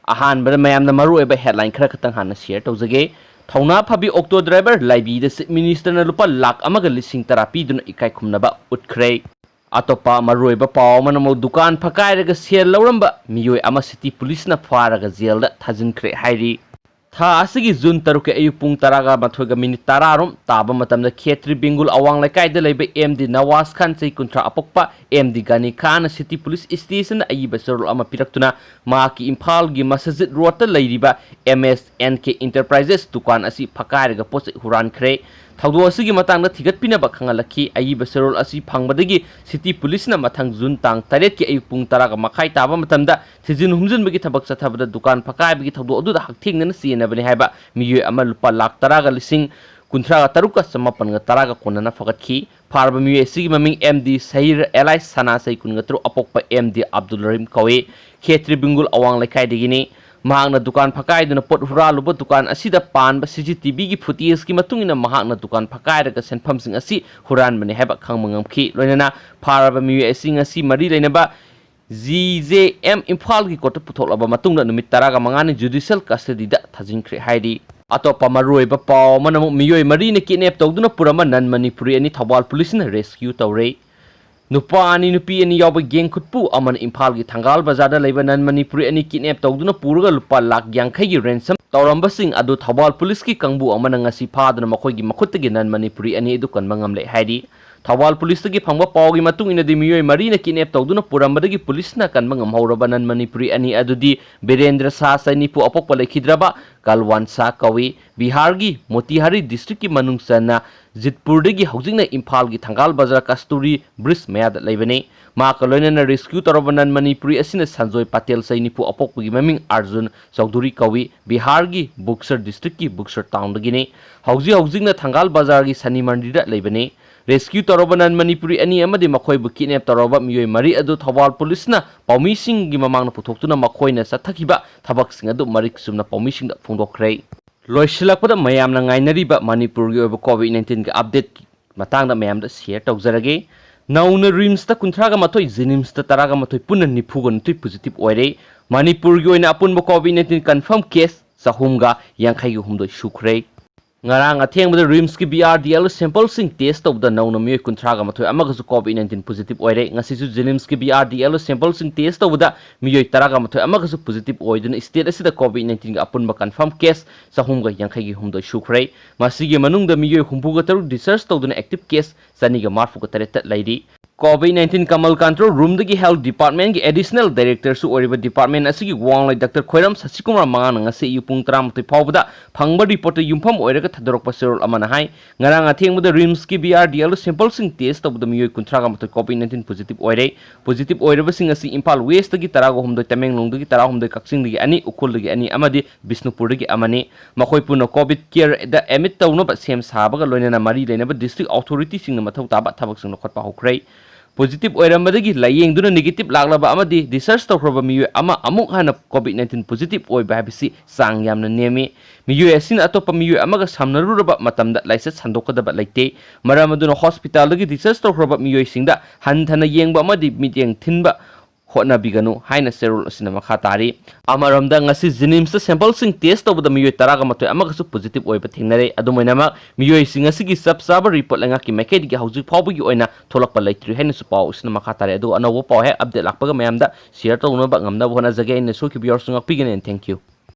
अहानबद मयामना मरुएबा हेडलाइन खरा खतंग हाना शेयर तौजगे थौना फबी ऑक्टो ड्राइवर लाइबीदा चीफ मिनिस्टरना लुपा लाख अमगा लिसिंग तरा पीदुना इकाई खुमनबा उठख्रे अतोपा मरुएबा पाव मनमो दुकान फकायरगा सेल लौरंबा मियोय अमा सिटी पुलिसना फारगा जेलदा थाजिनख्रे हाइरी था असिगी जून 3 के अयु पुंग 13 मिनिट 10 ताबा मतमदा खेत्री बेंगुल अवांग लैकायदा लैबा एमडी नवाज खान चै कुंत्रा अपोक्पा MD Gani Khan city police station अयिबा सरोल अमा पिरक्तुना माकी इम्फाल गी मसजिद रोड ता लैरिबा एमएसएनके इंटरप्राइजेस दुकान असी फकायरगा पोच हुरानख्रे थौदो असिगी मतंगदा थिगतपिनबा खंगलखी अयिबा सरोल असी फंगबदगी सिटी पुलिसना मथंग जून तांग 8 के अयु पुंग 10 मखाई ताबा मतमदा थिजिन हुमजिनबगी थबक चथबदा दुकान फकायबगी थौदो अदुदा हकथेंगना सियनबने हायबा मियोय अमा लुपा लाख 10 लिसिंग 53 समापन 10 कोनना फगतखी फारबा मियोय असिगी ममिंग एमडी सहीर एलाई सना सै 13 अपोक्पा एमडी अब्दुल रहीम कवे खेत्री बिंगुल अवांग लैखायदगिनी महांगना दुकान फकायदुना पोट हुरालुबा दुकान असिदा पानबा सीसीटीवी की फुटेज की मतुंगिना महांगना दुकान फकायरगा सेनफमसिंग असी हुरानबने हायबा खंगमंगमखी लोइनना फारबा मियोय असिंग असी मरी लेनबा जीजेएम इम्फाल की कोर्ट पुथोलबा मतुंगना नुमित 15 नि जुडिशियल कस्टडीदा थाजिंख्रे हाइरी अतोपा मरुएबा पाव मनमु मियोय मरी ने किडनैप तौदुना पुरमा नन मणिपुरी अनि थौबाल पुलिसना रेस्क्यू तौरे नुपा अनि नुपी अनि याव गेंग खुटपु अमन इम्फाल की थंगाल बाजार लेबा नन मणिपुरी अनि किडनैप तौदुना पुरगा लुपा लाख 50 की रेंसम तौरंबसिंग अदु थौबाल पुलिस की कंबु अमन ngasi फादना मखोगी मखुतगी नन मणिपुरी अनि एदु कनबंगमले हाइरी थौबाल पुलिस की फंगबा पावगी मतुंग इनदि मियोय मरी ने किडनैप तौदुना पुरंबदगी पुलिसना कनबंगम हौरबा नन मणिपुरी अनि अदुदी बीरेंद्र शाह सैनिपु अपोक्पा लेखिद्रबा कलवान शाह कवी बिहार की मोतिहारी डिस्ट्रिक्ट की मनुंगसना जितपुरदगी हौजिंगना इम्फाल की थंगाल बाजार कस्तूरी ब्रिज मयाद लेबने मा कलोइनना रेस्क्यू तौरबा नन मणिपुरी असिना संजोय पटेल सैनिपु अपोक्पगी ममिंग अर्जुन चौधरी कवी बिहार की बुक्सर डिस्ट्रिक्ट की बुक्सर टाउनदगिने हौजिंगना थंगाल बाजार की सनी मंदिर लेबने रेस्क्यू तौरबा नन मणिपुरी अनि अमदि मखोयबु किडनैप तौरबा मियोय मरी अदु थौबाल पुलिसना पौमीसिंग की ममांगना पुथोक्तुना मखोयना चथखिबा थबकसिंग अदु मरिक सुमना पौमीसिंग फोंदोखरे लोइसिलकपदा मयामना ngainariba मणिपुर की कोविड-19 के अपडेट मतंगदा मयामदा शेयर तौजरगे नाउना रिम्स ता 30 JNIMS ता 30 पुन्ना 90 पॉजिटिव ओइरे मणिपुर की ओइना अपुनबा कोविड-19 कंफर्म केस सहुमगा 53 सुख्रे ngarang athengbada rims ki BRDL sample sing test tawda nauna miyoy 30 amagasu COVID-19 positive oire ngasisu JNIMS ki BRDL sample sing test tawda miyoy 30 amagasu positive oiduna state asida COVID-19 ga apunba confirm case sahumga 53 sukhrei masigi manungda miyoy 63 research tawduna active case saniga marfuga tareta lairi COVID-19 Kamal Control Room the Health Department की Additional Director सु ओरिबा Department असि की वांग लाई Dr. खोइराम Sasikumar मंगा ngasi yu pung 30 फावबदा फंगबा report युमफम ओइरगा थदरक सेरोल अमना हाय ngarang athengबदा RIMS की BRDL sample sing test तबदा मियोय 30 COVID-19 positive ओइरे positive ओइरबा सिंग असि Imphal waste की 30 तमेंगलोंग की 30 कक्सिंग की अनि उखुल की अनि अमदि बिष्णुपुर की अमने मखोय पुनो कोविड केयर द एमिट तौनबा सेम साबगा लोइना मरी लेनबा डिस्ट्रिक्ट अथॉरिटी सिंग मथौ ताबा थबक सिंग खटपा होख्रै positive oirambadagi layengduna negative laglaba amadi research tawkhroba miyoy ama amuk hana COVID-19 positive oiba habisi sang yamna nemi miyoy asin atopa miyoy amaga samnaruraba matamda license sandokadaba laite maramaduna hospital dagi research tawkhroba miyoy singda hanthana yengba amadi mityeng thinba hotna biganu haina serol asina makha tari amaramda ngasi JNIMS sample sing test tawda miyoy 13 amagasu positive oiba thingnare adumoinama miyoy sing asigi subscriber report langa ki mekedi gi hauji phawbugi oina tholakpa laitri haina su paw asina makha tari adu anowo paw he update lakpaga mayamda share tawna ba ngamna bona jage ina so ki biyor sungak pigene thank you